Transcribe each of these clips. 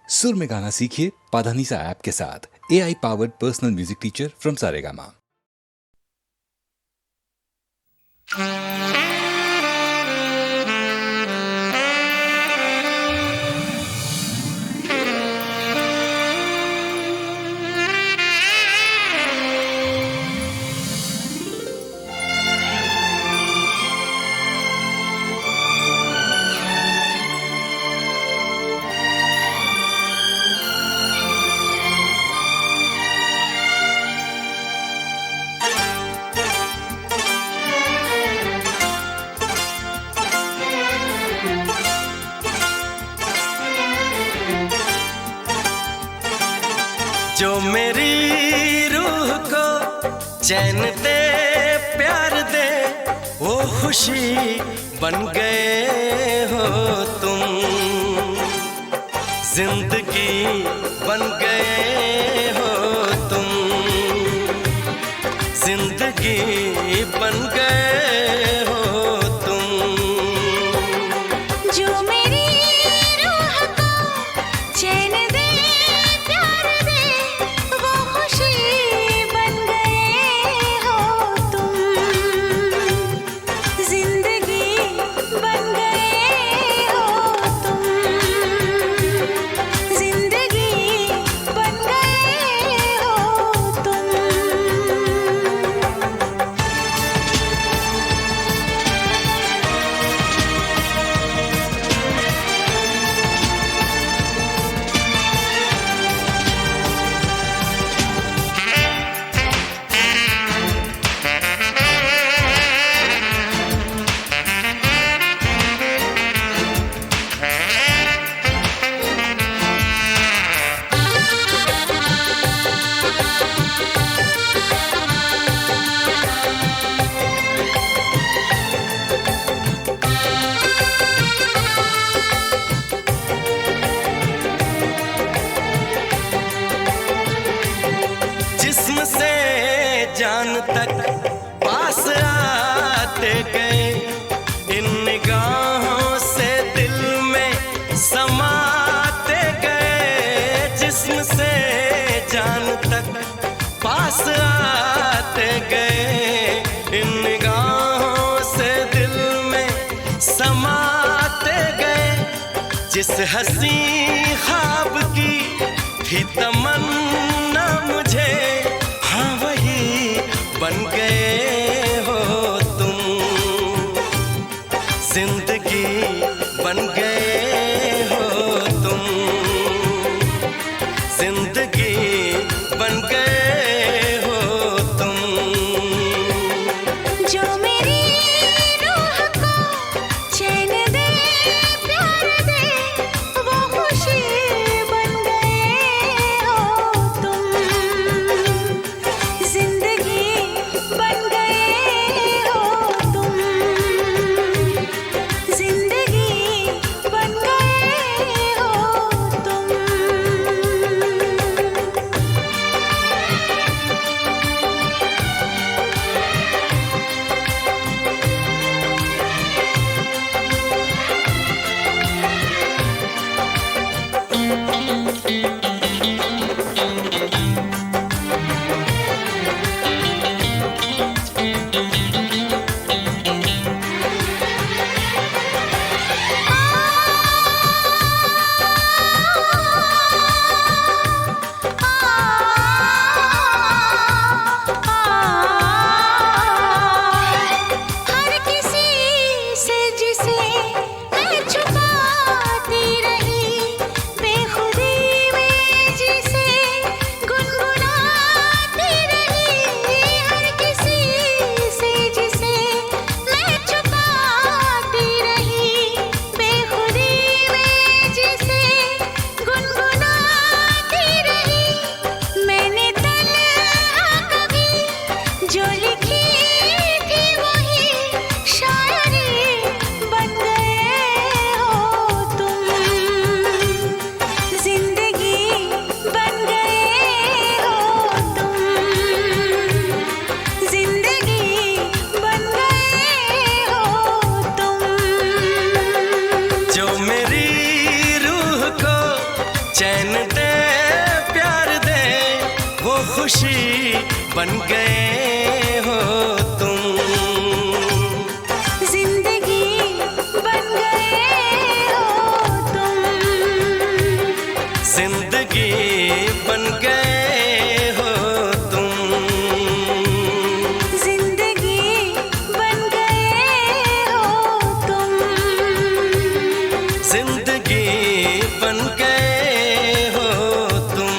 सुर में गाना सीखिए पाधानीसा ऐप के साथ। AI powered personal music teacher from Saregama. जो मेरी रूह को चैन दे प्यार दे वो खुशी बन गए हो तुम, जिंदगी बन गए हो तुम, जिंदगी बन गए हो तुम। जो मेरी रूह को चैन दे प्यार दे वो खुशी बन गए हो तुम, जिंदगी बन गए हो तुम, जिंदगी बन गए हो तुम। जिस्म से जान तक पास आते गए, इन निगाहों से दिल में समाते गए। जिस्म से जान तक पास आते गए, इन निगाहों से दिल में समाते गए। जिस हंसी ख्वाब की थी तमन्ना मुझे, हाँ वही बन गए हो तुम, जिंदगी बन गए हो तुम, जिंदगी बन गए हो तुम। जो मेरी रूह को चैन दे प्यार दे वो खुशी चैन दे प्यार दे वो खुशी बन गए हो तुम। जिंदगी बन गए हो तुम। जिंदगी बन गए हो तुम। जिंदगी बन गए हो तुम। जिंदगी बन गए हो तुम।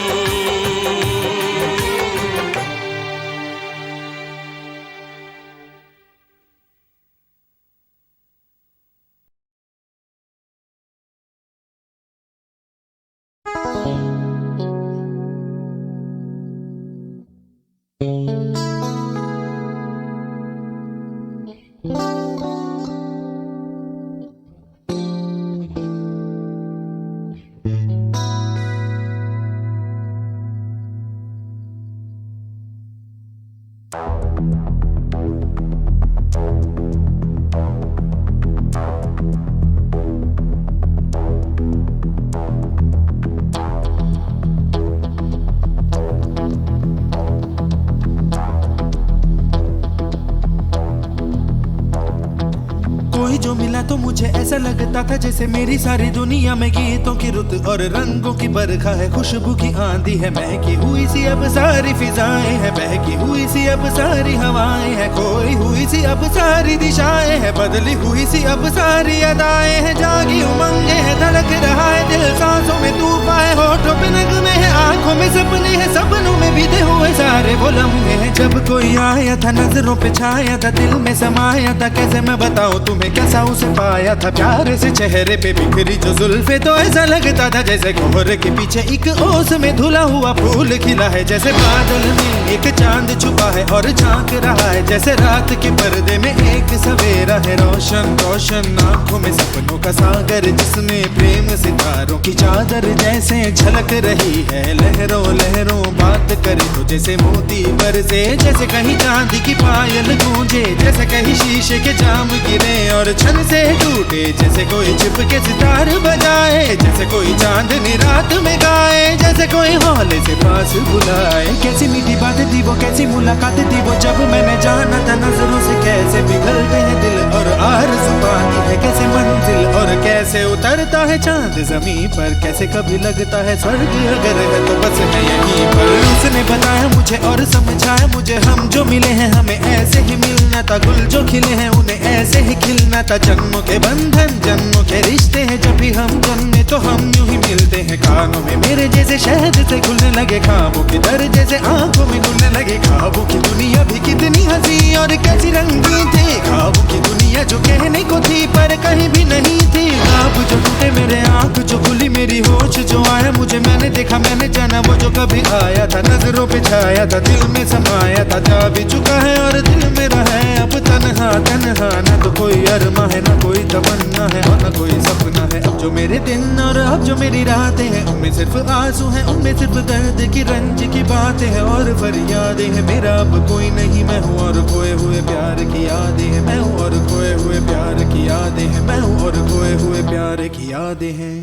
कोई जो मिला तो मुझे ऐसा लगता था जैसे मेरी सारी दुनिया में गीतों की रुत और रंगों की बरखा है, खुशबू की आंधी है, महकी हुई सी अब सारी फिजाएं है, बहकी हुई सी अब सारी हवाएं है, खोई हुई सी अब सारी दिशाएं है, बदली हुई सी अब सारी अदाएं है, जागी उमंगे है, धड़क रहा है दिल, सांसों में तूफान है, होठों पे नगमे है, आंखों में सपने हैं, सपनों में बीते हुए सारे वो लम्हे हैं। जब कोई आया था नजरों पे छाया था, दिल में समाया था, कैसे मैं बताऊं तुम्हें कैसा उसे पाया था, प्यार से चेहरे पे बिखरी जो जुल्फे तो ऐसा लगता था जैसे कोहरे के पीछे एक ओस में धुला हुआ फूल खिला है, जैसे बादल में एक चांद छुपा है और झांक रहा है, जैसे रात के पर्दे में एक सवेरा है, रोशन रोशन आंखों में सपनों का सागर, जिसमें प्रेम सितारों की चादर जैसे झलक रही है, लहरों लहरों बात करे तो जैसे मोती बरसे, जैसे कहीं चांदी की पायल गूंजे, जैसे कहीं शीशे के जाम गिरे और छन से टूटे, जैसे कोई छिप के सितार बजाए, जैसे कोई चांदनी रात में गाए, जैसे कोई हौले से पास बुलाए। कैसी मीठी बात थी वो, कैसी मुलाकात थी वो, जब मैंने जाना था नजरों से कैसे पिघलते हैं दिल और आरज़ू पाती है कैसे मंजिल, और कैसे उतरता है चांद जमीन पर, कैसे कभी लगता है स्वर्ग अगर है तो बस है यहीं पर। उसने बताया मुझे और समझाया मुझे, हम जो मिले हैं हमें ऐसे ही मिलना था, गुल जो खिले हैं उन्हें ऐसे ही खिलना था, जन्मों के बंधन जन्मों के रिश्ते हैं, जब भी हम जन्मे तो हम यूं ही मिलते हैं, कानों में मेरे जैसे शहद से खुलने लगे ख्वाबों के दर, जैसे आंखों में घुलने लगे ख्वाबों की दुनिया भी कितनी हंसी और कैसी रंगीन थी, ख्वाबों की दुनिया जो कहने को थी पर कहीं भी नहीं थी, ख्वाब जो टूटे मेरे आंख जो खुली मेरी होश जो आया मुझे, मैंने देखा मैंने जाना वो जो कभी आया था, नजरों पे छाया था दिल में समाया था, जा भी चुका है और दिल मेरा है अब तन्हा तन्हा, ना तो कोई अरमा है ना कोई तमन्ना है और ना कोई सपना है, अब जो मेरे दिन और अब जो मेरी रातें हैं उनमें सिर्फ आंसू हैं, उनमें सिर्फ दर्द की रंज की बातें हैं और फरियादें हैं, मेरा अब कोई नहीं मैं हूँ और खोए हुए प्यार की यादें हैं, मैं हूँ और खोए हुए प्यार की यादें हैं, मैं हूँ और खोए हुए प्यार की यादें हैं।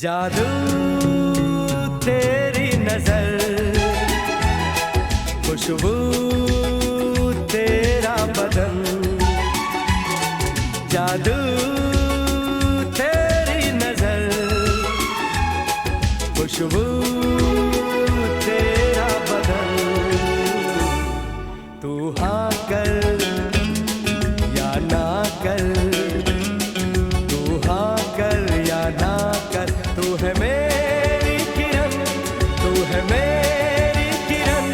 जादू तेरी नजर, खुशबू तेरा बदन, जादू तेरी नजर, खुशबू तेरा बदन। तू हाँ कर या ना कर, तू हाँ कर या ना कर, तू है मेरी किरण, तू है मेरी किरण,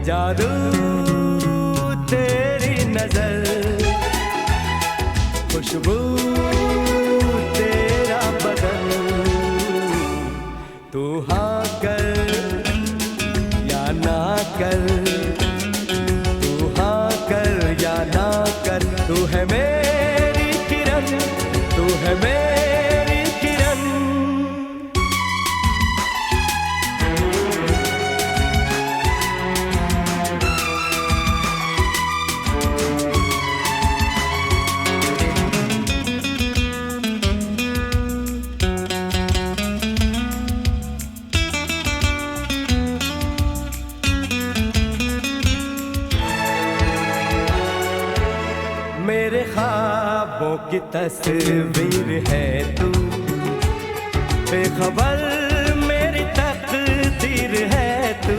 जादू तेरी नजर, खुशबू तेरा बदन। तू हाँ कर या ना कर, तू हाँ कर या ना कर, तू है मेरी किरण, तू है मेरी किरण। मेरे ख्वाबों की तस्वीर है तू, बेखबर मेरी तकदीर है तू।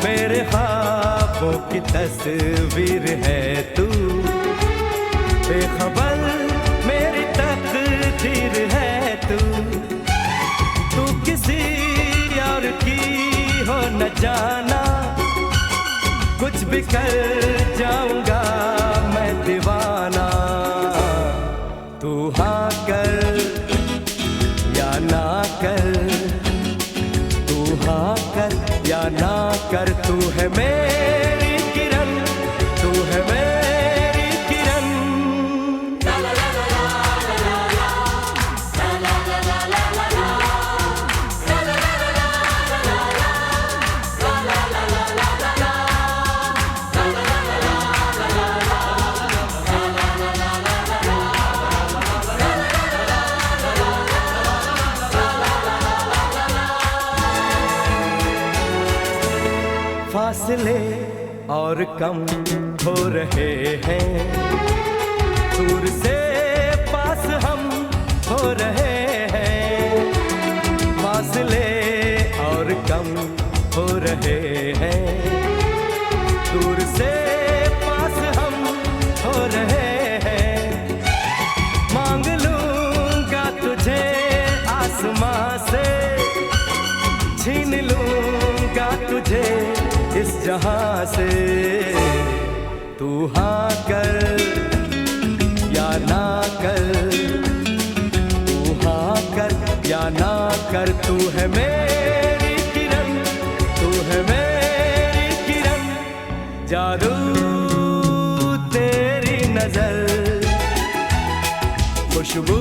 मेरे ख्वाबों की तस्वीर है तू, बेखबर मेरी तकदीर है तू। तू किसी और की हो न जाना, कुछ भी कर जाऊंगा मैं दीवाना। तू हाँ कर या ना कर, तू हाँ कर या ना कर, तू है मेरी किरण, तू है मेरी किरण। फासले और कम हो रहे हैं, दूर से पास हम हो रहे हैं। फासले और कम हो रहे हैं, दूर से पास हम हो रहे हैं। मांग लूंगा तुझे आसमां से, छीन लूंगा तुझे इस जहां से। तू हाँ कर या ना कर, तू हाँ कर या ना कर, तू है मेरी किरण, तू है मेरी किरण, जादू तेरी नजर, खुशबू